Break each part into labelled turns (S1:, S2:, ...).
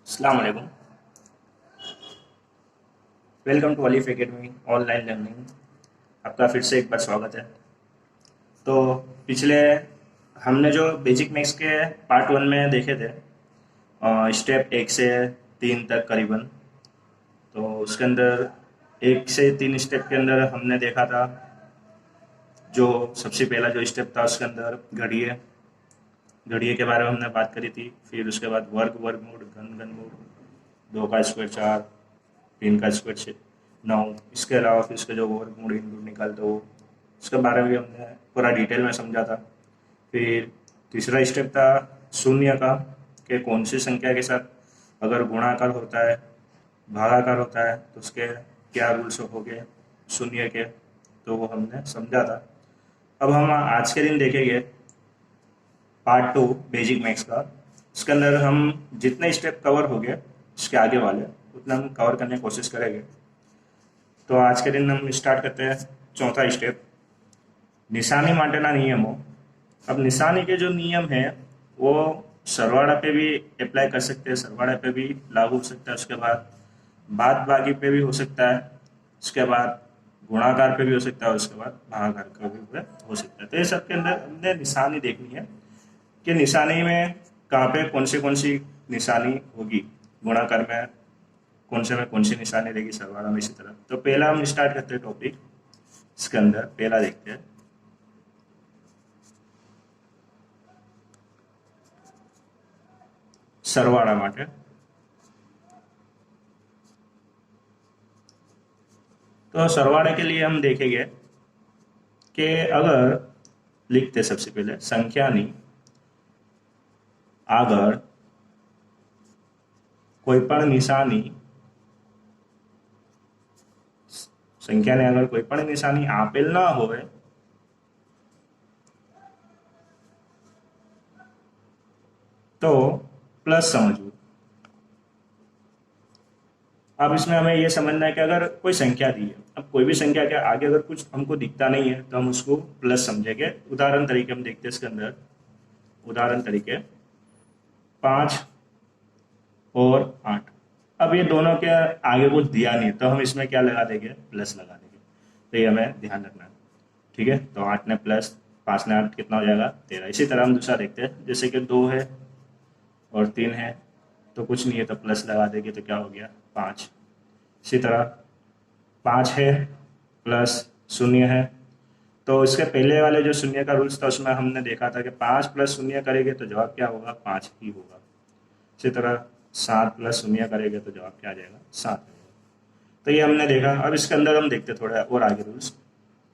S1: अस्सलाम वालेकुम। Welcome to Alif academy online learning. आपका फिर से एक बार स्वागत है। तो पिछले हमने जो बेसिक मैथ्स के पार्ट वन में देखे थे, स्टेप एक से तीन तक करीबन। तो उसके अंदर एक से तीन स्टेप के अंदर हमने देखा था, जो सबसे पहला जो स्टेप था उसके अंदर घड़िए घड़िए के बारे में हमने बात करी थी। फिर उसके बाद वर्ग वर्गमूल घन घनमूल, दो का स्क्वायर चार, तीन का स्क्वायर छः नौ। इसके अलावा फिर इसके जो वर्गमूल इंटू निकालते हो उसके बारे में भी हमने पूरा डिटेल में समझा था। फिर तीसरा स्टेप था शून्य का, कि कौन सी संख्या के साथ अगर गुणाकार होता है, भागाकार होता है, तो उसके क्या रूल्स हो गए शून्य के, तो वो हमने समझा था। अब हम आज के दिन देखेंगे पार्ट टू बेसिक मैथ्स का। इसके अंदर हम जितने स्टेप कवर हो गए इसके आगे वाले उतना हम कवर करने की कोशिश करेंगे। तो आज के दिन हम स्टार्ट करते हैं चौथा स्टेप, निशानी माटेना नियमों। अब निशानी के जो नियम है वो सरवाड़ा पे भी अप्लाई कर सकते हैं, सरवाड़ा पे भी लागू हो सकता है, उसके बाद बाद बाकी पे भी हो सकता है, उसके बाद गुणाकार पे भी हो सकता है, उसके बाद भागाकार का भी हो सकता है। तो ये सब के अंदर हमने निशानी देखनी है कि निशानी में कहाँ पे कौन सी निशानी होगी, गुणाकार में कौन सी निशानी रहेगी, सरवाड़ा में इसी तरह। तो पहला हम स्टार्ट करते हैं टॉपिक, इसके अंदर पहला देखते हैं सरवाड़ा माटे। तो सरवाड़े के लिए हम देखेंगे कि अगर लिखते सबसे पहले संख्यानी आगर कोई पण निशानी, संख्या ने अगर कोई पण निशानी आपेल ना होवे तो प्लस समझू। अब इसमें हमें यह समझना है कि अगर कोई संख्या दी है, अब कोई भी संख्या के आगे अगर कुछ हमको दिखता नहीं है तो हम उसको प्लस समझेंगे। उदाहरण तरीके हम देखते हैं इसके अंदर, उदाहरण तरीके 5 और 8। अब ये दोनों के आगे कुछ दिया नहीं तो हम इसमें क्या लगा देंगे, प्लस लगा देंगे। तो ये हमें ध्यान रखना है, ठीक है। तो 8 ने प्लस 5 ने 8 कितना हो जाएगा 13। इसी तरह हम दूसरा देखते हैं, जैसे कि 2 है और 3 है तो कुछ नहीं है तो प्लस लगा देंगे तो क्या हो गया 5। इसी तरह 5 है प्लस शून्य है, तो इसके पहले वाले जो शून्य का रूल्स था उसमें हमने देखा था कि 5 प्लस शून्य करेंगे तो जवाब क्या होगा 5 ही होगा। इसी तरह 7 प्लस शून्य करेंगे तो जवाब क्या आ जाएगा 7 आएगा। तो ये हमने देखा। अब इसके अंदर हम देखते थोड़ा और आगे रूल्स,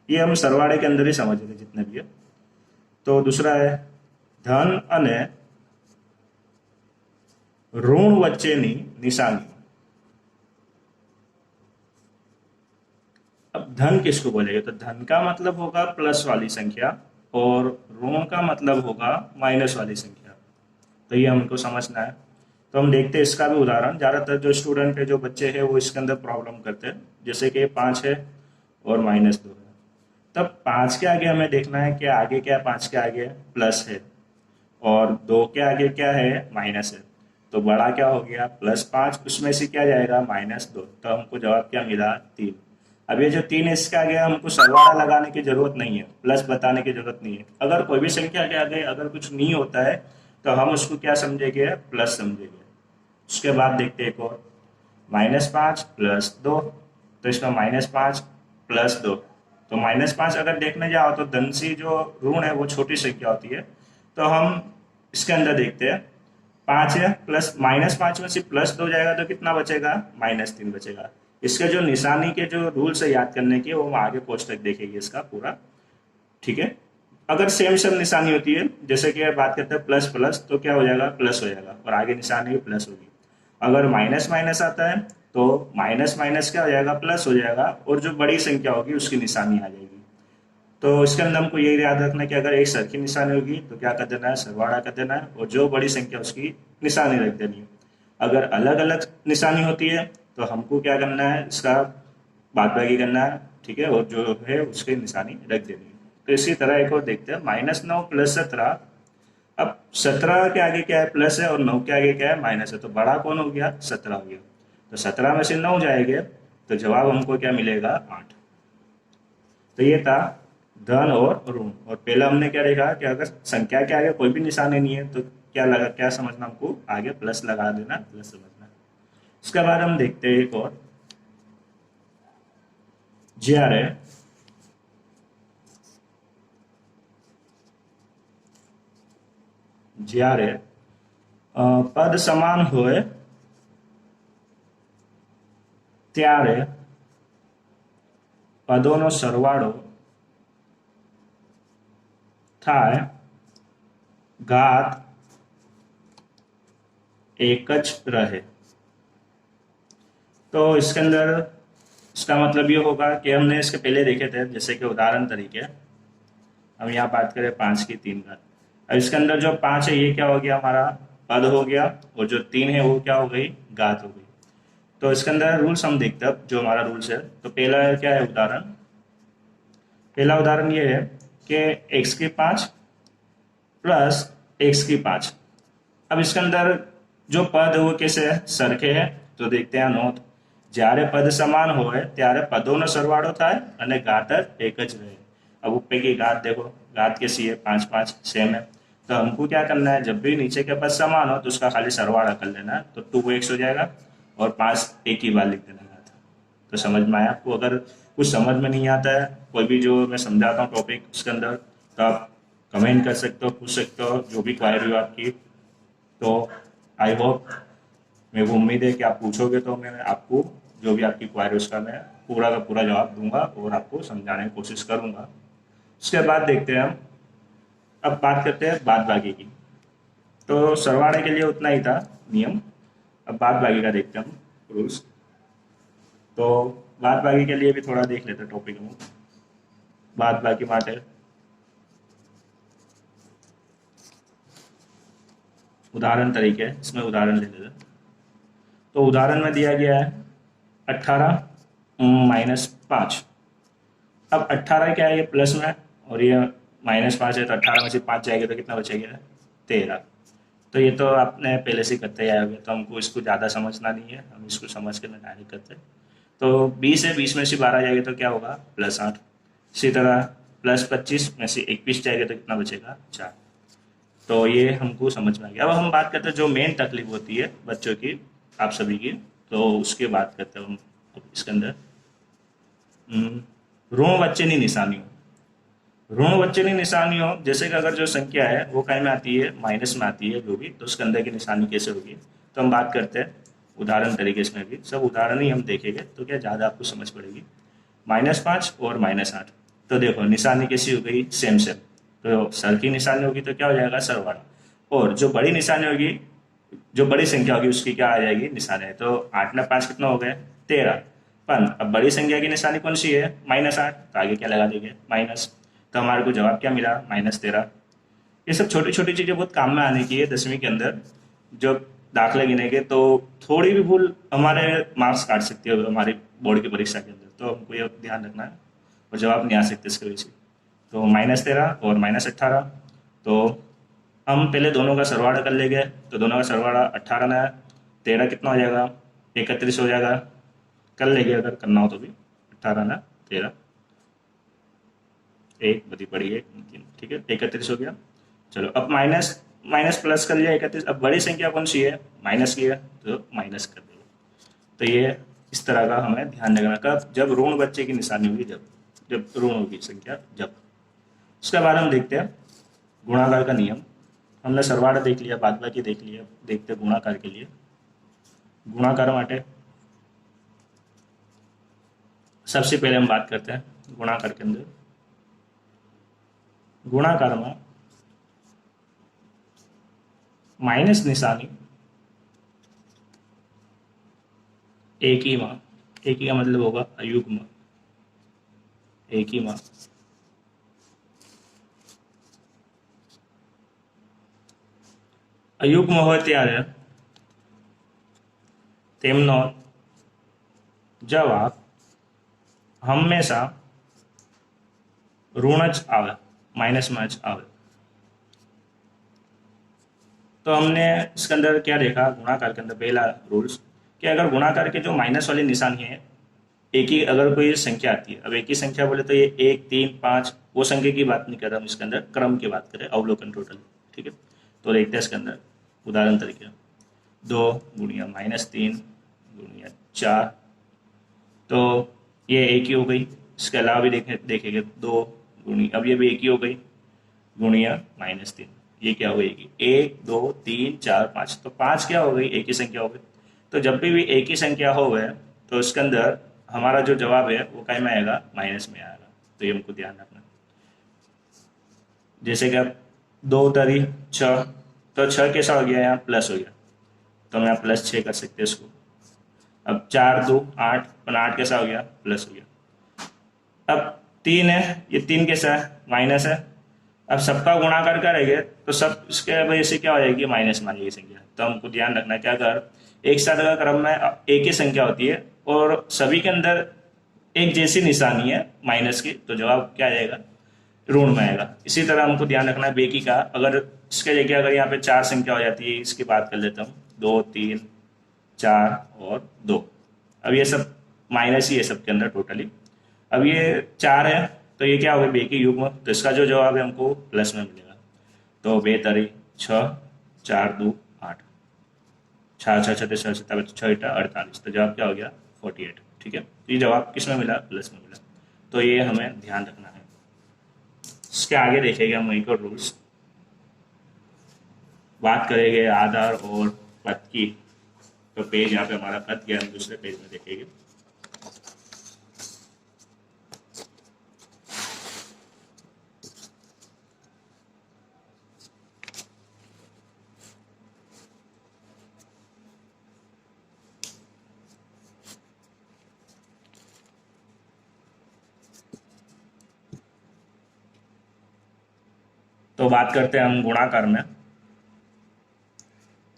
S1: ये हम सरवाड़े के अंदर ही समझ रहे जितने भी है। तो दूसरा है धन अने ऋण वच्चेनी निशानी। अब धन किसको बोलेंगे, तो धन का मतलब होगा प्लस वाली संख्या और ऋण का मतलब होगा माइनस वाली संख्या। तो ये हमको समझना है। तो हम देखते हैं इसका भी उदाहरण। ज़्यादातर जो स्टूडेंट है, जो बच्चे हैं, वो इसके अंदर प्रॉब्लम करते हैं। जैसे कि 5 है और -2 है, तब 5 के आगे हमें देखना है कि आगे क्या है, 5 के आगे प्लस है और 2 के आगे क्या है माइनस है। तो बड़ा क्या हो गया +5, उसमें से क्या जाएगा -2, तो हमको जवाब क्या मिला 3। अब ये जो 3 है इसके आगे हमको सरवाड़ा लगाने की जरूरत नहीं है, प्लस बताने की जरूरत नहीं है। अगर कोई भी संख्या के आगे अगर कुछ नहीं होता है तो हम उसको क्या समझेंगे, प्लस समझेंगे। उसके बाद देखते हैं एक और, -5 + 2, तो इसमें -5 + 2। तो -5 अगर देखने जाओ तो धन सी जो ऋण है वो छोटी संख्या होती है। तो हम इसके अंदर देखते हैं 5 है प्लस -5 में से +2 जाएगा तो कितना बचेगा -3 बचेगा। इसके जो निशानी के जो रूल्स है याद करने के, वो हम आगे कोष्टक देखेंगे इसका पूरा, ठीक है। अगर सेम सेम निशानी होती है, जैसे कि बात करते हैं प्लस प्लस, तो क्या हो जाएगा प्लस हो जाएगा और आगे निशानी भी प्लस होगी। अगर माइनस माइनस आता है तो माइनस माइनस क्या हो जाएगा प्लस हो जाएगा और जो बड़ी संख्या होगी उसकी निशानी आ जाएगी। तो इसके अंदर हमको यही याद रखना है कि अगर एक सरखी निशानी होगी तो क्या कर देना है, सरवाड़ा कर देना है, और जो बड़ी संख्या उसकी निशानी रख देनी है। अगर अलग अलग निशानी होती है तो हमको क्या करना है, इसका बादबाकी करना है, ठीक है, और जो है उसकी निशानी रख देनी है। तो इसी तरह एक और देखते हैं, -9 + 17 अब 17 के आगे क्या है, प्लस है, और 9 के आगे क्या है, माइनस है, तो बड़ा कौन हो गया, 17 हो गया। तो 17 में से 9 जाएंगे तो जवाब हमको क्या मिलेगा, 8। तो ये था धन और ऋण। और पहला हमने क्या देखा कि अगर संख्या के आगे कोई भी निशानी नहीं है तो क्या लगा, क्या समझना हमको, आगे प्लस लगा देना, प्लस समझना। उसके बाद हम देखते हैं एक और, જ્યારે જ્યારે પદ સમાન હોય ત્યારે પદોનો સરવાળો થાય, घात एक ज रहे। तो इसके अंदर इसका मतलब ये होगा कि हमने इसके पहले देखे थे, जैसे कि उदाहरण तरीके हम यहाँ बात करें 5 की 3 घात। अब इसके अंदर जो 5 है ये क्या हो गया, हमारा पद हो गया, और जो 3 है वो क्या हो गई, घात हो गई। तो इसके अंदर रूल्स हम देखते हैं, जो हमारा रूल्स है। तो पहला क्या है उदाहरण, पहला उदाहरण ये है कि x की 5 प्लस x की 5। अब इसके अंदर जो पद है वो कैसे है, सरखे है। तो देखते हैं नोट, જ્યારે પદ સમાન હોય ત્યારે પદોનો સરવાળો થાય અને ઘાત એક જ રહે। अब ऊपर की घात देखो, घात कैसी है, 5 5 सेम है। तो हमको क्या करना है, जब भी नीचे के पद समान हो तो उसका खाली सरवाड़ा कर लेना है, तो 2x हो जाएगा, और 5 एक ही बार लिख देना घात। तो समझ में आया आपको? अगर कुछ समझ में नहीं आता है, कोई भी जो मैं समझाता हूँ टॉपिक उसके अंदर, तो आप कमेंट कर सकते हो, पूछ सकते हो, जो भी क्वायरी हो आपकी। तो आई होप, मेरे को उम्मीद है कि आप पूछोगे तो मैं आपको जो भी आपकी क्वायरी उसका मैं पूरा का पूरा जवाब दूंगा और आपको समझाने की कोशिश करूंगा। उसके बाद देखते हैं हम, अब बात करते हैं बाद बाकी की। तो सरवाड़े के लिए उतना ही था नियम, अब बाद बाकी का देखते हैं हम रूल्स। तो बाद बाकी के लिए भी थोड़ा देख लेते हैं टॉपिक में। बाद बाकी માટે उदाहरण तरीके, इसमें उदाहरण ले लेते हैं। तो उदाहरण में दिया गया है 18 माइनस 5। अब 18 क्या है, ये प्लस में है, और ये -5 है, तो 18 में से 5 जाएगा तो कितना बचेगा, 13। तो ये तो आपने पहले से करते ही आए होंगे, तो हमको इसको ज़्यादा समझना नहीं है, हम इसको समझ के डायरेक्ट करते हैं। तो 20 है, 20 में से 12 जाएगा तो क्या होगा, +8। इसी तरह +25 में से 21 जाएगा तो कितना बचेगा, 4। तो ये हमको समझ में आ गया। अब हम बात करते हैं जो मेन तकलीफ होती है बच्चों की, आप सभी की, तो उसके बात करते हैं हम इसके अंदर। ऋण वच्चेनी निशानियों, ऋण वच्चेनी निशानियों, जैसे कि अगर जो संख्या है वो कहीं में आती है, माइनस में आती है जो भी, तो उसके अंदर की निशानी कैसे होगी। तो हम बात करते हैं उदाहरण तरीके से, भी सब उदाहरण ही हम देखेंगे तो क्या ज़्यादा आपको समझ पड़ेगी। -5 और -8, तो देखो निशानी कैसी हो गई, सेम सेम। तो सर की निशानी होगी तो क्या हो जाएगा, सरवाड़ा। और जो बड़ी निशानी होगी, जो बड़ी संख्या होगी उसकी क्या आ जाएगी, निशानी। तो 8 में 5 कितना हो गए, 13। पर अब बड़ी संख्या की निशानी कौन सी है, -8, तो आगे क्या लगा देंगे, माइनस। तो हमारे को जवाब क्या मिला, -13। ये सब छोटी छोटी चीज़ें बहुत काम में आने की है 10वीं के अंदर। जब दाखले गिनेंगे तो थोड़ी भी भूल हमारे मार्क्स काट सकती है हमारी बोर्ड की परीक्षा के अंदर, तो हमको ये ध्यान रखना है, और जवाब नहीं आ सकते इसके वजह से। तो -13 और -18, तो हम पहले दोनों का सरवाड़ा कर लेंगे। तो दोनों का सरवाड़ा 18 ना 13 कितना हो जाएगा, 31 हो जाएगा। कर लेंगे अगर करना हो तो भी, 18 ना 13, एक बदी पड़ी है, ठीक है, 31 हो गया। चलो अब माइनस माइनस प्लस कर लिया 31। अब बड़ी संख्या कौन सी है, माइनस की है, तो माइनस कर देगा। तो ये इस तरह का हमें ध्यान रखना, कब, जब ऋण बच्चे की निशानी होगी, जब जब ऋण होगी संख्या, जब। उसके बाद हम देखते हैं गुणाकार का नियम। हमने सरवाड़ा देख लिया, बाद बाकी देख लिया, देखते हैं गुणाकार के लिए। गुणाकार माटे सबसे पहले हम बात करते हैं गुणाकार के अंदर। गुणाकार में माइनस निशानी एक ही में, एक ही का मतलब होगा अयुग्म, एक ही में। अयुग्म હોય ત્યારે તેમનો જવાબ હંમેશા ઋણ જ આવે, માઇનસમાં જ આવે। तो हमने इसके अंदर क्या देखा, गुणाकार के अंदर पहला रूल्स कि अगर गुणाकार के जो माइनस वाली निशानी है, एक ही अगर कोई संख्या आती है, अब एक ही संख्या बोले तो ये 1, 3, 5 वो संख्या की बात नहीं कर रहा हम, इसके अंदर क्रम की बात करें, अवलोकन टोटल, ठीक है। तो देखते हैं इसके अंदर उदाहरण तरीके 2 गुणिया -3 गुणिया 4, तो ये एक ही हो गई। इसके अलावा भी देखेंगे 2 गुणिया, अब ये भी एक ही हो गई, गुणिया -3, ये क्या हो गई 1, 2, 3, 4, 5, तो 5 क्या हो गई, एक ही संख्या हो गई। तो जब भी एक ही संख्या हो गए तो इसके अंदर हमारा जो जवाब है वो क्या में आएगा, माइनस में आएगा। तो ये हमको ध्यान रखना। जैसे कि अब 2 तरी 6, तो 6 कैसा हो गया, यहाँ प्लस हो गया, तो हम यहाँ +6 कर सकते हैं इसको। अब 4, 2, 8, 8 कैसा हो गया, प्लस हो गया। अब 3 है, ये 3 कैसा है, माइनस है। अब सबका गुणाकार करेंगे तो सब इसके वजह से क्या हो जाएगी, माइनस में आ जाएगी संख्या। तो हमको ध्यान रखना है कि अगर एक साथ अगर क्रम में एक ही संख्या होती है और सभी के अंदर एक जैसी निशानी है माइनस की, तो जवाब क्या आ जाएगा, ऋण में आएगा। इसी तरह हमको ध्यान रखना है बेकी का, अगर इसके जगह अगर यहाँ पे 4 संख्या हो जाती है, इसकी बात कर लेता हूँ, 2, 3, 4 और 2, अब ये सब माइनस ही है सबके अंदर टोटली। अब ये 4 है तो ये क्या होगा, बेकी युग्म, तो इसका जो जवाब है हमको प्लस में मिलेगा। तो बेतरी 6, 4, 2, 8, 6, 6, 6, 6, 6, 48, तो जवाब क्या हो गया, 48, ठीक है। तो ये जवाब किस में मिला, प्लस में मिला। तो ये हमें ध्यान रखना है। इसके आगे देखेंगे हम एक और रूल्स, बात करेंगे आधार और पद की। तो पेज यहाँ पे हमारा कट गया, हम दूसरे पेज में देखेंगे। तो बात करते हैं हम गुणाकार में।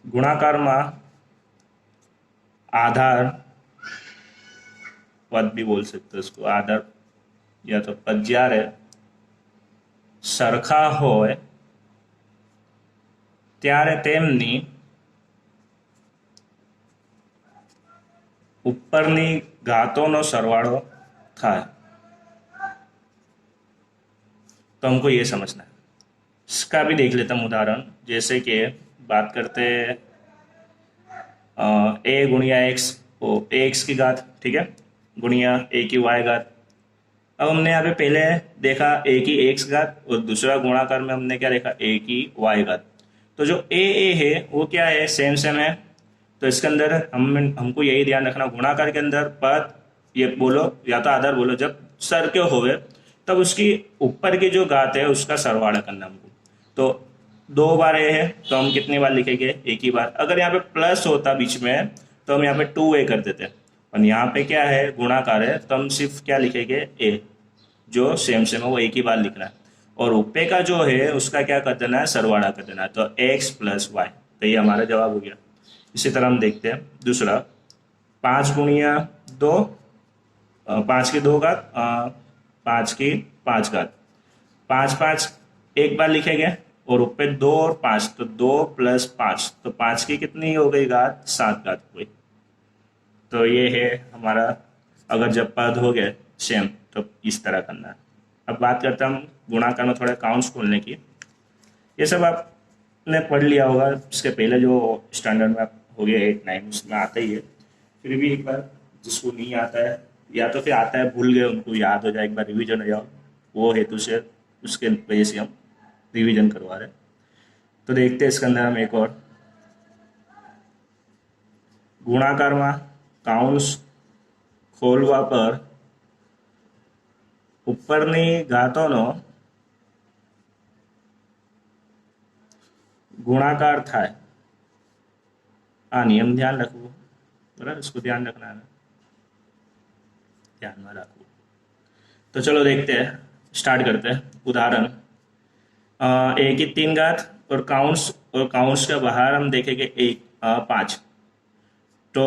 S1: गुणाकार में आधार पद भी बोल सकते हो इसको, आधार या तो पद જ્યારે સરખા હોય ત્યારે તેમની ઉપરની ઘાતોનો સરવાળો થાય। तो हमको ये समझना है। इसका भी देख लेता हूँ उदाहरण, जैसे कि बात करते ए गुणिया एक्स, एक्स की घात, ठीक है, गुणिया ए की वाई घात। अब हमने यहाँ पे पहले देखा ए की एक्स घात और दूसरा गुणाकार में हमने क्या देखा, ए की वाई घात। तो जो ए है वो क्या है, सेम सेम है। तो इसके अंदर हमको यही ध्यान रखना, गुणाकार के अंदर पद ये बोलो या तो आधार बोलो, जब सर के होवे तब उसकी ऊपर की जो घात है उसका सरवाड़ा करना हमको। तो 2 बार ए है तो हम कितनी बार लिखेंगे, एक ही बार। अगर यहाँ पे प्लस होता बीच में तो हम यहाँ पे 2a कर देते, और यहाँ पे क्या है, गुणाकार है, तो हम सिर्फ क्या लिखेंगे, ए, जो सेम सेम है वो एक ही बार लिखना है। और ऊपर का जो है उसका क्या कर देना है, सरवाड़ा कर देना है। तो x + y, तो ये हमारा जवाब हो गया। इसी तरह हम देखते हैं दूसरा, 5 गुणिया 2, 5 की 2 घात, 5 की 5 घात, 5 5 एक बार लिखेंगे, और ऊपर 2 और 5, तो 2 + 5, तो 5 की कितनी हो गई घात, 7 घात हो गई। तो ये है हमारा, अगर जब पद हो गए सेम तो इस तरह करना है। अब बात करते हैं हम गुणाकार में थोड़ा काउंट्स खोलने की। ये सब आपने पढ़ लिया होगा, इसके पहले जो स्टैंडर्ड में हो गया 8, 9 उसमें आता ही है। फिर भी एक बार जिसको नहीं आता है या तो फिर आता है भूल गए, उनको याद हो जाए, एक बार रिवीजन हो जाओ, वो हेतु से उसके वजह से हम रिवीजन करवा रहे हैं। तो देखते हैं इसके अंदर हम एक और गुणाकार में काउंस खोलवा पर ઉપરની ઘાતોનો गुणाकार थाय, आ नियम ध्यान रखो, बराबर, इसको ध्यान रखना है, ध्यान में रखो। तो चलो देखते हैं, स्टार्ट करते हैं उदाहरण। ए की 3 घात और काउंस के बाहर हम देखेंगे 5। तो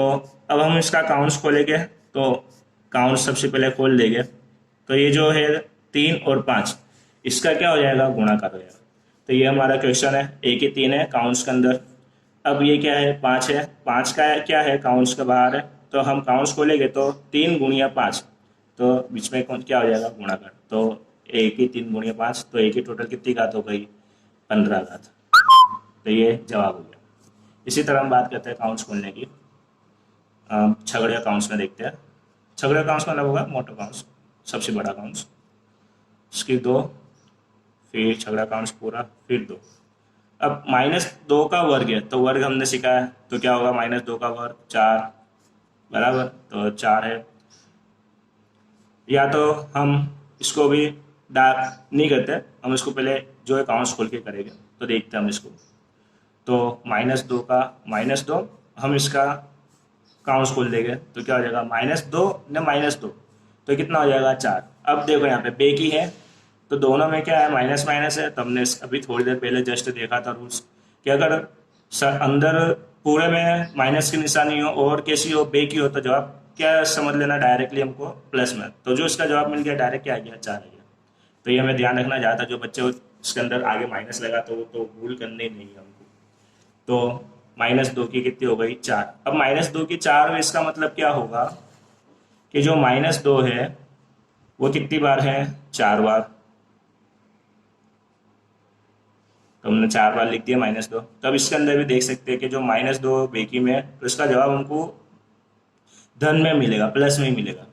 S1: अब हम इसका काउंस खोलेंगे, तो काउंस सबसे पहले खोल देंगे, तो ये जो है 3 और 5, इसका क्या हो जाएगा, गुणाकार हो जाएगा। तो ये हमारा क्वेश्चन है, एक ही 3 है काउंट्स के अंदर। अब ये क्या है, 5 है, 5 का क्या है काउंट्स के बाहर है, तो हम काउंट्स खोलेंगे तो 3 गुणिया 5, तो बीच में कौन क्या हो जाएगा, गुणाकार। तो एक ही 3 गुणिया 5, तो एक ही टोटल कितनी घात हो गई, 15 घात। तो ये जवाब हो गया। इसी तरह हम बात करते हैं काउंट्स खोलने की। छगड़िया काउंट्स में देखते हैं। छगड़िया काउंट्स का मतलब होगा मोटा काउंट्स, सबसे बड़ा काउंट्स, उसकी 2, फिर छगड़ा काउंट्स पूरा, फिर 2। अब -2 का वर्ग है, तो वर्ग हमने सीखा है, तो क्या होगा, -2 का वर्ग 4, बराबर, तो 4 है। या तो हम इसको भी डार्क नहीं करते, हम इसको पहले जो है काउंट्स खोल के करेंगे, तो देखते हैं हम इसको। तो -2 का -2, हम इसका काउंट्स खोल देंगे, तो क्या हो जाएगा, -2 न -2, तो कितना हो जाएगा, 4। अब देखो यहाँ पे बेकी है, तो दोनों में क्या है, माइनस माइनस है। तो हमने अभी थोड़ी देर पहले जस्ट देखा था रूल्स कि अगर अंदर पूरे में माइनस की निशानी हो और कैसी हो, बेकी हो, तो जवाब क्या समझ लेना, डायरेक्टली हमको प्लस में। तो जो इसका जवाब मिल गया डायरेक्ट क्या आ गया, 4 आ गया। तो ये हमें ध्यान रखना, ज़्यादा जो बच्चे इसके अंदर आगे माइनस लगा तो वो तो भूल करनी ही नहीं है हमको। तो -2 की कितनी हो गई, 4। अब -2 की 4, इसका मतलब क्या होगा कि जो -2 है वो कितनी बार है, 4 बार। तो हमने 4 बार लिख दिया -2। तब इसके अंदर भी देख सकते हैं कि जो -2 बेकी में है, तो इसका जवाब हमको धन में मिलेगा, प्लस में ही मिलेगा।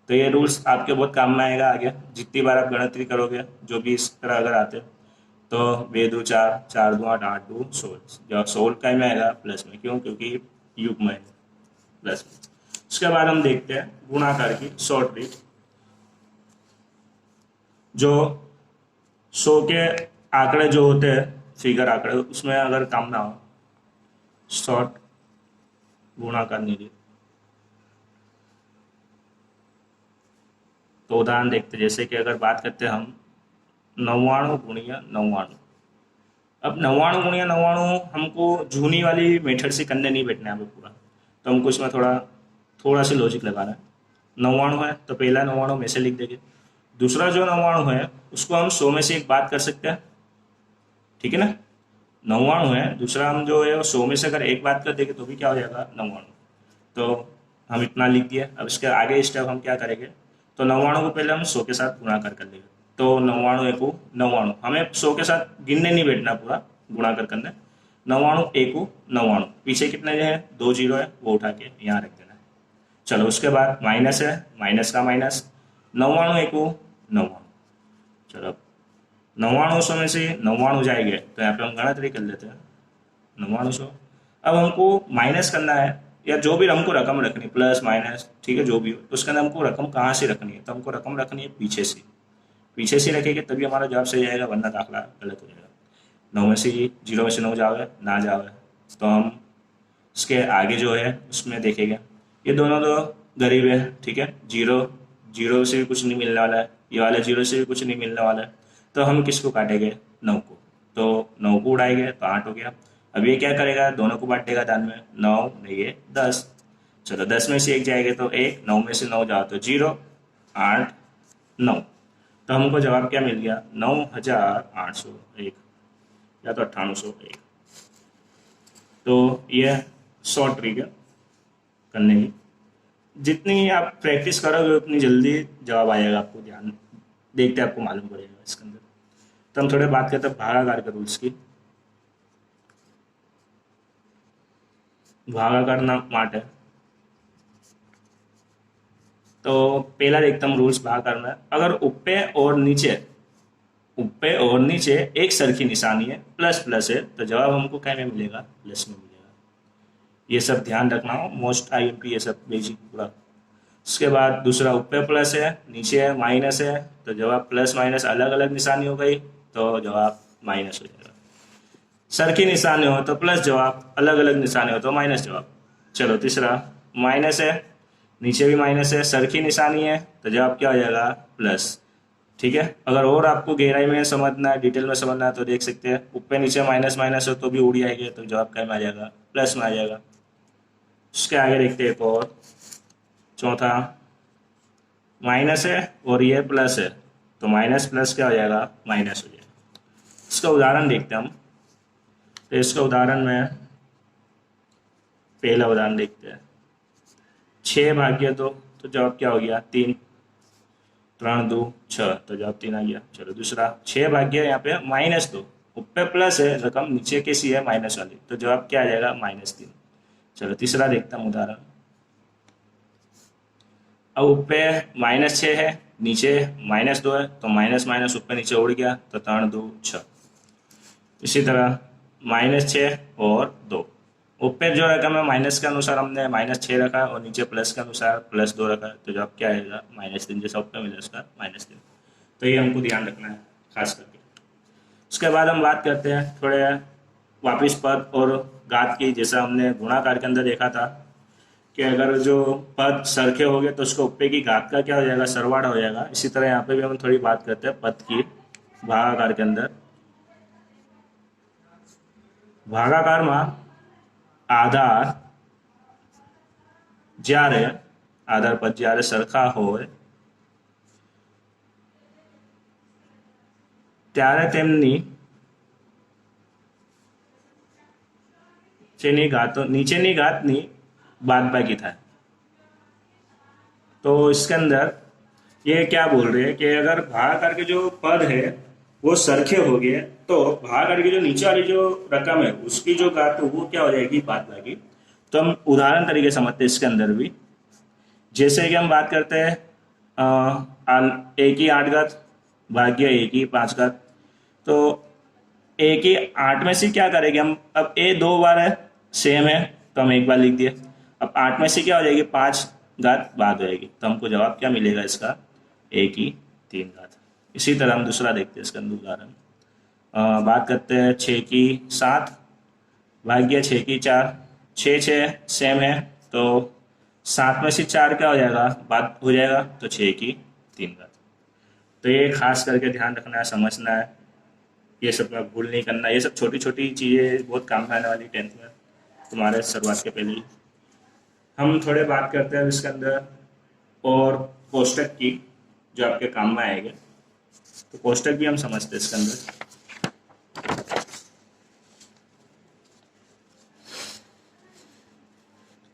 S1: तो ये रूल्स आपके बहुत काम में आएगा आगे, जितनी बार आप गणतरी करोगे, जो भी इस तरह अगर आते हैं, तो 2 2 4, 4 2 8, 8 2 16, जब 16 का ही में आएगा प्लस में, क्यों, क्योंकि युग्म है, प्लस में। उसके बाद हम देखते हैं गुणाकार की शॉर्ट ट्रिक। जो 100 के आंकड़े जो होते हैं, फिगर आंकड़े, उसमें अगर काम ना हो, शॉर्ट गुणाकार निधि, तो उदाहरण देखते हैं। जैसे कि अगर बात करते हैं हम 99 गुणिया 99। अब 99 गुणिया 99 हमको जूनी वाली मेथड से करने नहीं बैठना है पूरा, तो हमको इसमें थोड़ा सा लॉजिक लगाना है। 99 है तो पहला 99 में से लिख देंगे, दूसरा जो 99 है उसको हम 100 में से एक बात कर सकते हैं, ठीक है ना। 99 है, दूसरा हम जो है 100 में से अगर एक बात कर देंगे तो भी क्या हो जाएगा, 99। तो हम इतना लिख दिए। अब इसके आगे स्टेप हम क्या करेंगे, तो 99 को पहले हम 100 के साथ गुणाकार कर लेंगे। तो 99 एकू 99, हमें 100 के साथ गिनने नहीं बैठना पूरा गुणाकार करने। 99 एकू 99, पीछे कितने हैं, 2 जीरो है, वो उठा के यहाँ रख देना है। चलो उसके बाद माइनस है, माइनस का माइनस, 99 एकू 99। चलो 99 में से 99 जाएंगे, तो यहाँ पे हम गणतरी कर लेते हैं, 99। अब हमको माइनस करना है, या जो भी हमको रकम रखनी, प्लस माइनस, ठीक है, जो भी हो, तो उसके अंदर हमको रकम कहाँ से रखनी है, तो हमको रकम रखनी है पीछे से। पीछे से रखेंगे तभी हमारा जवाब सही आएगा, वरना दाखला गलत हो जाएगा। 9 में से 0 में से 9 जावे ना जावे, तो हम इसके आगे जो है उसमें देखेंगे। ये दोनों तो गरीब है, ठीक है, 0 0 से भी कुछ नहीं मिलने वाला है, ये वाला 0 से भी कुछ नहीं मिलने वाला है, तो हम किसको काटेंगे, 9 को। तो 9 को उड़ाएंगे तो 8 हो गया। अब ये क्या करेगा, दोनों को बांटेगा दान में, 9 नहीं है 10। चलो 10 में से 1 जाएगा तो 1, 9 में से 9 जाओ तो 0, 8 9। तो हमको जवाब क्या मिल गया, 9801 या तो 9801। तो ये शॉर्ट ट्रिक है करने की, जितनी आप प्रैक्टिस करोगे उतनी जल्दी जवाब आएगा आपको, ध्यान देखते आपको मालूम पड़ेगा इसके अंदर। तो हम थोड़े बात करते हैं भागाकार के रूल्स की। भागाकार માટે तो पहला देखते हम रूल्स भागाकार में, अगर ऊपर और नीचे एक सरखी निशानी है, प्लस प्लस है, तो जवाब हमको क्या में मिलेगा, प्लस में मिलेगा। ये सब ध्यान रखना हो, मोस्ट IMP ये सब बेसिक पूरा। उसके बाद दूसरा ऊपर प्लस है, नीचे है माइनस है, तो जवाब प्लस माइनस अलग अलग निशानी हो गई, तो जवाब माइनस हो जाएगा। सरखी निशानी हो तो प्लस जवाब, अलग अलग निशानी हो तो माइनस जवाब। चलो तीसरा माइनस है, नीचे भी माइनस है, सरखी निशानी है, तो जवाब क्या हो जाएगा, प्लस। ठीक है, अगर और आपको गहराई में समझना है, डिटेल में समझना है, तो देख सकते हैं ऊपर नीचे माइनस माइनस हो तो भी उड़ जाएगी, तो जवाब क्या में आ जाएगा, प्लस में आ जाएगा। उसके आगे देखते हैं एक और, चौथा माइनस है और ये प्लस है, तो माइनस प्लस क्या हो जाएगा, माइनस हो जाएगा। इसका उदाहरण देखते हैं हम। तो इसका उदाहरण में पहला उदाहरण देखते हैं। 6/2 तो जवाब क्या हो गया 3, 3 2 6 तो जवाब 3 आ गया। चलो दूसरा 6/, यहाँ पे -2, ऊपर प्लस है रकम, नीचे कैसी है माइनस वाली, तो जवाब क्या आ जाएगा -3। चलो तीसरा देखता हूँ उदाहरण। अब ऊपर -6 है, नीचे -2 है, तो माइनस माइनस ऊपर नीचे उड़ गया, तो 3 2 6। इसी तरह -6 और 2, ऊपर जो रकम है माइनस के अनुसार हमने -6 रखा है और नीचे प्लस के अनुसार +2 रखा है, तो जवाब क्या आएगा -3, जैसा ऊपर मिला उसका -3। तो ये हमको ध्यान रखना है खास करके। उसके बाद हम बात करते हैं थोड़े वापिस पद और घात की। जैसा हमने गुणाकार के अंदर देखा था कि अगर जो पद सरखे हो गए तो उसको ऊपर की घात का क्या हो जाएगा सरवाड़ा हो जाएगा। इसी तरह यहाँ पे भी हम थोड़ी बात करते हैं पद की भागाकार के अंदर। भागाकार में आधार જ્યારે આધાર પદ જ્યારે સરખા હોય ત્યારે તેમની नीचेनी घातनी बादबाकी થાય। तो इसके अंदर ये क्या बोल रहे हैं कि अगर भागाकार के जो पद है वो सरखे हो गए तो भागाकार की जो नीचे वाली जो रकम है उसकी जो घात वो क्या हो जाएगी बादबाकी। तो हम उदाहरण तरीके समझते हैं इसके अंदर भी। जैसे कि हम बात करते हैं 1 की 8 घात भाग्य 1 की 5 घात। तो 1 की 8 में से क्या करेंगे हम, अब ए 2 बार है सेम है तो हम 1 बार लिख दिए। अब 8 में से क्या हो जाएगी 5 घात बाद हो जाएगी, तो हमको जवाब क्या मिलेगा इसका 1 की 3 घात। इसी तरह हम दूसरा देखते हैं इसका उदाहरण। बात करते हैं 6 की 7 भाग्य 6 की 4। 6 6 सेम है तो 7 में से 4 क्या हो जाएगा बात हो जाएगा, तो 6 की 3 घात। तो ये खास करके ध्यान रखना है, समझना है, ये सब का भूल नहीं करना। ये सब छोटी छोटी चीज़ें बहुत काम में आने वाली 10th में तुम्हारे शुरुआत के पहले ही। हम थोड़े बात करते हैं इसके अंदर और कोष्टक की जो आपके काम में आएंगे। तो कोष्टक भी हम समझते हैं इसके अंदर।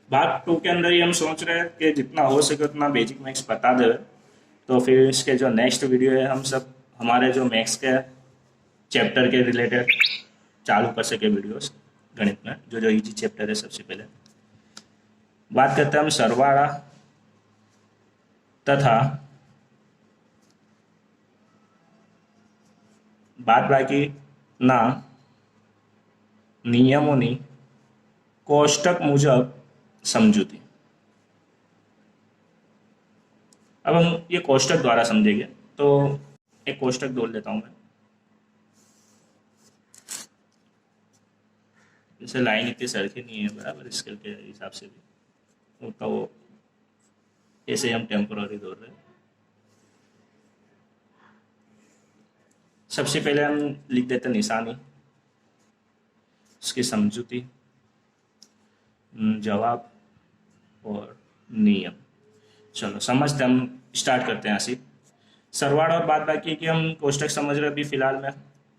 S1: भाग 2 के अंदर ही हम सोच रहे हैं कि जितना हो सके उतना बेसिक मैथ्स बता दे। तो फिर इसके जो नेक्स्ट वीडियो है हम सब हमारे जो मैथ्स के चैप्टर के रिलेटेड चालू कर सके वीडियोस गणित में, जो जो इजी चैप्टर है। सबसे पहले बात करते हैं हम सरवाड़ा तथा बादबाकी ना नियमोनी कोष्टक मुजब समझूती। अब हम ये कोष्टक द्वारा समझेंगे, तो एक कोष्टक जोड़ लेता हूं मैं। जैसे लाइन इतनी सरखी नहीं है बराबर स्केल के हिसाब से भी, तो वो ऐसे हम टेम्पोररी जोड़ रहे हैं। सबसे पहले हम लिख देते हैं निशानी, उसकी समझूती, जवाब और नियम। चलो समझते हम स्टार्ट करते हैं ऐसे। सरवाड़ा और बादबाकी की हम कोष्टक समझ रहे अभी फिलहाल में।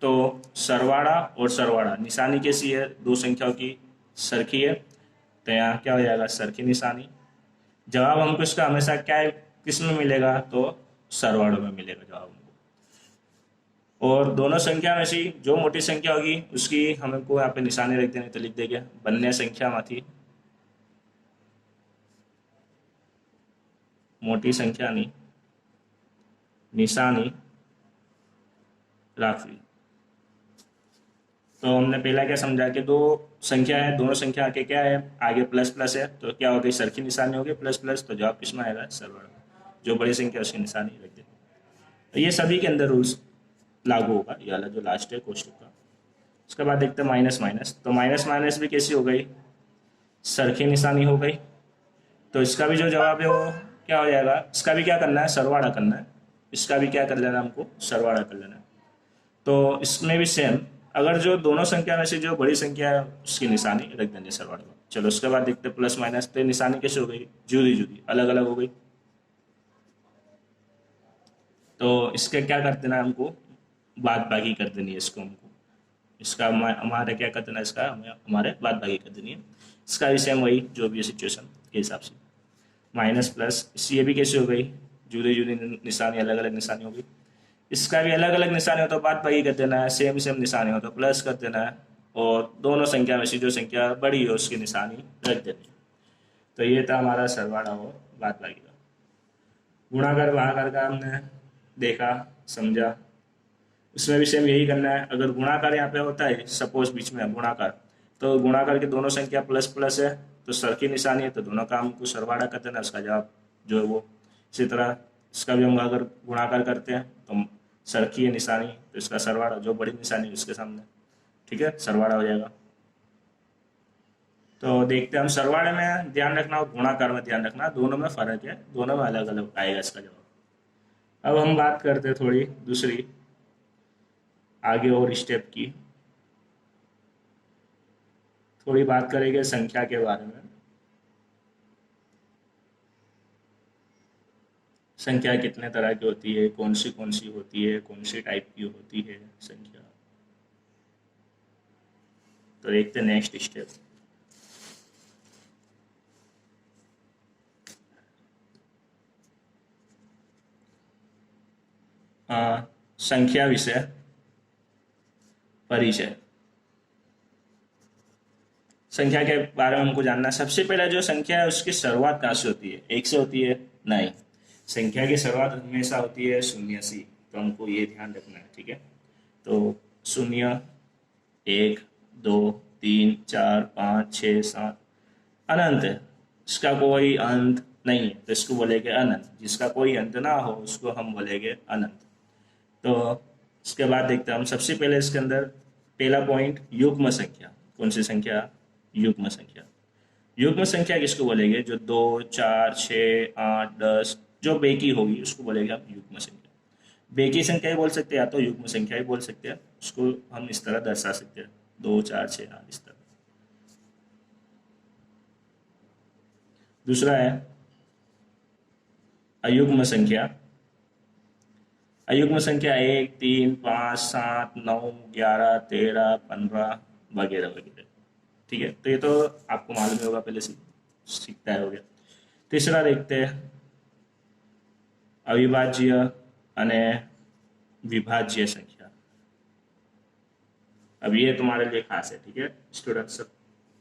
S1: तो सरवाड़ा और सरवाड़ा निशानी कैसी है, दो संख्याओं की सरखी है, तो यहाँ क्या हो जाएगा सरखी निशानी। जवाब हमको इसका हमेशा क्या है किस में मिलेगा, तो सरवाड़ों में मिलेगा जवाब हमको। और दोनों संख्या में से जो मोटी संख्या होगी उसकी हमको यहाँ पे निशानी रख देनी, तो लिख देंगे बन्ने संख्या माथी मोटी संख्या निशानी राखवी। तो हमने पहला क्या समझा कि दो संख्या है, दोनों संख्या के क्या है आगे प्लस प्लस है, तो क्या हो गई सरखी निशानी हो गई प्लस प्लस, तो जवाब किसमें आएगा सरवाड़ा। जो बड़ी संख्या उसकी निशानी रख देते। तो ये सभी के अंदर रूल्स लागू होगा, ये वाला जो लास्ट है कोष्टक का। उसके बाद देखते हैं माइनस माइनस। तो माइनस माइनस भी कैसी हो गई सरखी निशानी हो गई, तो इसका भी जो जवाब है वो क्या हो जाएगा, इसका भी क्या करना है सरवाड़ा करना है, इसका भी क्या कर लेना हमको सरवाड़ा कर लेना है। तो इसमें भी सेम, अगर जो दोनों संख्या में से जो बड़ी संख्या है उसकी निशानी रख देंगे सरवाड़ा को। चलो उसके बाद देखते हैं प्लस माइनस। तो निशानी कैसे हो गई जुदी जुदी अलग अलग हो गई, तो इसके क्या कर देना हमको बादबाकी कर देनी है इसको हमको। इसका हमारे क्या कर देना, इसका हमें हमारे बाद भागी कर देनी है। इसका भी सेम वही जो भी सिचुएशन के हिसाब से, माइनस प्लस, ये भी कैसे हो गई, जुदी जुदी निशानी, अलग अलग निशानी होगी। इसका भी अलग अलग निशानी हो तो बाद भागी कर देना है, सेम सेम निशानी हो तो प्लस कर देना है, और दोनों संख्या में से जो संख्या बड़ी हो उसकी निशानी रख देनी है। तो ये था हमारा सरवाड़ा और बाद भागी का। गुणाकार भागाकार का हमने देखा, समझा। उसमें भी सेम यही करना है। अगर गुणाकार यहाँ पे होता है, सपोज बीच में गुणाकार, तो गुणाकार की दोनों संख्या प्लस प्लस है तो सर की निशानी है, तो दोनों काम को सरवाड़ा कर देना, उसका जवाब जो है वो। इसी तरह इसका भी हम अगर गुणाकार करते हैं तो सर की है निशानी, तो इसका सरवाड़ा जो बड़ी निशानी है उसके सामने, ठीक है, सरवाड़ा हो जाएगा। तो देखते हैं हम, सरवाड़े में ध्यान रखना और गुणाकार में ध्यान रखना, दोनों में फर्क है, दोनों में अलग अलग आएगा इसका जवाब। अब हम बात करते हैं थोड़ी दूसरी आगे और स्टेप की, थोड़ी बात करेंगे संख्या के बारे में। संख्या कितने तरह की होती है, कौन सी होती है, कौन सी टाइप की होती है संख्या, तो देखते हैं नेक्स्ट स्टेप। संख्या विषय परिचय। संख्या के बारे में हमको जानना है। सबसे पहले जो संख्या है उसकी शुरुआत कहाँ से होती है, एक से होती है? नहीं, संख्या की शुरुआत हमेशा होती है शून्य से। तो हमको ये ध्यान रखना है, ठीक है। तो शून्य, एक, दो, तीन, चार, पाँच, छः, सात, अनंत है, इसका कोई अंत नहीं है तो इसको बोलेंगे अनंत। जिसका कोई अंत ना हो उसको हम बोलेंगे अनंत। तो इसके बाद देखते हैं हम, सबसे पहले इसके अंदर पहला पॉइंट युग्म संख्या। कौन सी संख्या? युग्म संख्या। युग्म संख्या किसको बोलेंगे? जो 2, 4, 6, 8, 10 जो बेकी होगी उसको बोलेंगे हम युग्म संख्या। बेकी संख्या ही बोल सकते हैं या तो युग्म संख्या ही बोल सकते हैं, उसको हम इस तरह दर्शा सकते हैं, 2, 4, 6, 8 इस तरह। दूसरा है अयुग्म संख्या। अयुग्म संख्या 1, 3, 5, 7, 9, 11, 13, 15 वगैरह वगैरह, ठीक है। तो ये तो आपको मालूम ही होगा, पहले से सीखता है, हो गया। तीसरा देखते हैं अविभाज्य अने विभाज्य संख्या। अब ये तुम्हारे लिए खास है, ठीक है स्टूडेंट्स,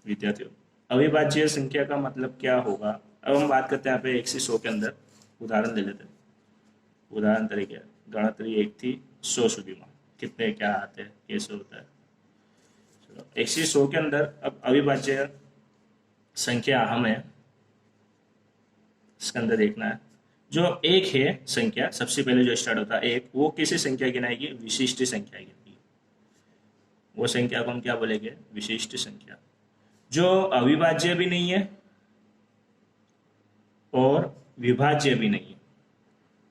S1: विद्यार्थियों। अविभाज्य संख्या का मतलब क्या होगा? अब हम बात करते हैं यहाँ पे 1 से 100 के अंदर उदाहरण ले लेते हैं। उदाहरण तरीके गणतरी 1 थी 100 सुधी में कितने क्या आते हैं, कैसे होता है। चलो 1 से 100 के अंदर अब अविभाज्य संख्या हमें इसके अंदर देखना है। जो एक है संख्या, सबसे पहले जो स्टार्ट होता है एक, वो किसी संख्या गिनाएगी? विशिष्ट संख्या गिनाएगी। वो संख्या को हम क्या बोलेंगे? विशिष्ट संख्या। जो अविभाज्य भी नहीं है और विभाज्य भी नहीं है।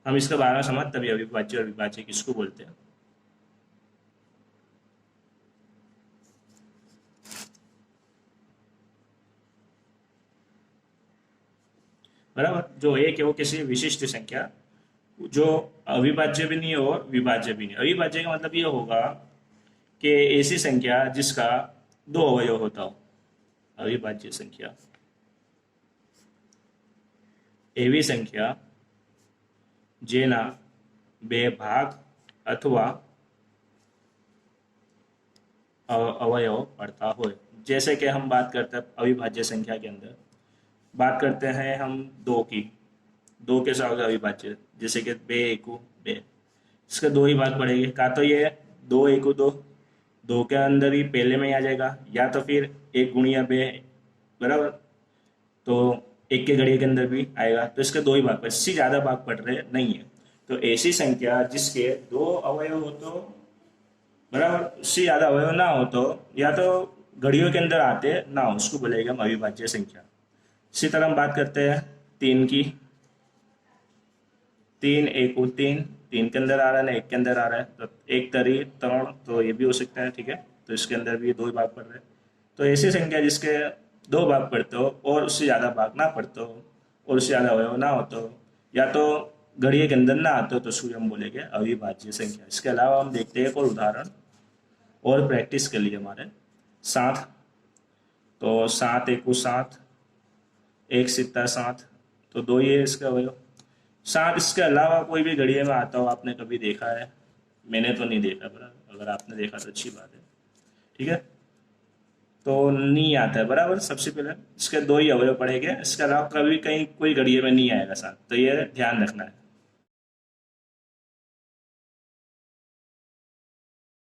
S1: हम इसका बारे में समझ, तभी अविभाज्य और विभाज्य किसको बोलते हैं। बराबर, जो एक है वो किसी विशिष्ट संख्या, जो अविभाज्य भी नहीं है और विभाज्य भी नहीं। अविभाज्य का मतलब ये होगा कि ऐसी संख्या जिसका 2 अवयव होता हो। अविभाज्य संख्या एवी संख्या जेना 2 भाग अथवा अवयव पड़ता हो। जैसे कि हम बात करते हैं अविभाज्य संख्या के अंदर, बात करते हैं हम 2 की। 2 के साथ अविभाज्य, जैसे कि 2 एकू 2, इसके 2 ही भाग पड़ेंगे। का तो ये 2 एकू 2, 2 के अंदर ही पहले में ही आ जाएगा, या तो फिर 1 गुणिया 2, बराबर, तो 1 के घड़िए के अंदर भी आएगा। तो इसके 2 ही भाग, इससे ज़्यादा भाग पड़ रहे नहीं है। तो ऐसी संख्या जिसके 2 अवयव हो तो, बराबर, उससे ज़्यादा अवयव ना हो तो, या तो घड़ियों के अंदर आते ना हो, उसको बोलेगा हम अविभाज्य संख्या। इसी तरह हम बात करते हैं 3 की। 3 एकू 3, 3 के अंदर आ रहा है ना 1 के अंदर आ रहा है, तो 1 तरी 3, तो ये भी हो सकता है, ठीक है। तो इसके अंदर भी 2 ही भाग पड़ रहे हैं। तो ऐसी संख्या जिसके 2 भाग पड़ते हो और उससे ज़्यादा भाग ना पड़ते हो और उससे ज़्यादा अवयव ना हो तो, या तो घड़िए के अंदर ना आते हो, तो उसको हम बोलेंगे अविभाज्य संख्या। इसके अलावा हम देखते हैं एक और उदाहरण, और प्रैक्टिस के लिए हमारे 7, तो 7 एकू 7, 1 सित्ता 7, तो 2 ये इसका अवयव। 7 इसके अलावा कोई भी घड़िये में आता हो आपने कभी देखा है? मैंने तो नहीं देखा, बराबर, अगर आपने देखा तो अच्छी बात है, ठीक है। तो नहीं आता है, बराबर। सबसे पहले इसके 2 ही अवयव पड़ेंगे, इसके अलावा कभी कहीं कोई घड़िये में नहीं आएगा 7, तो ये ध्यान रखना है।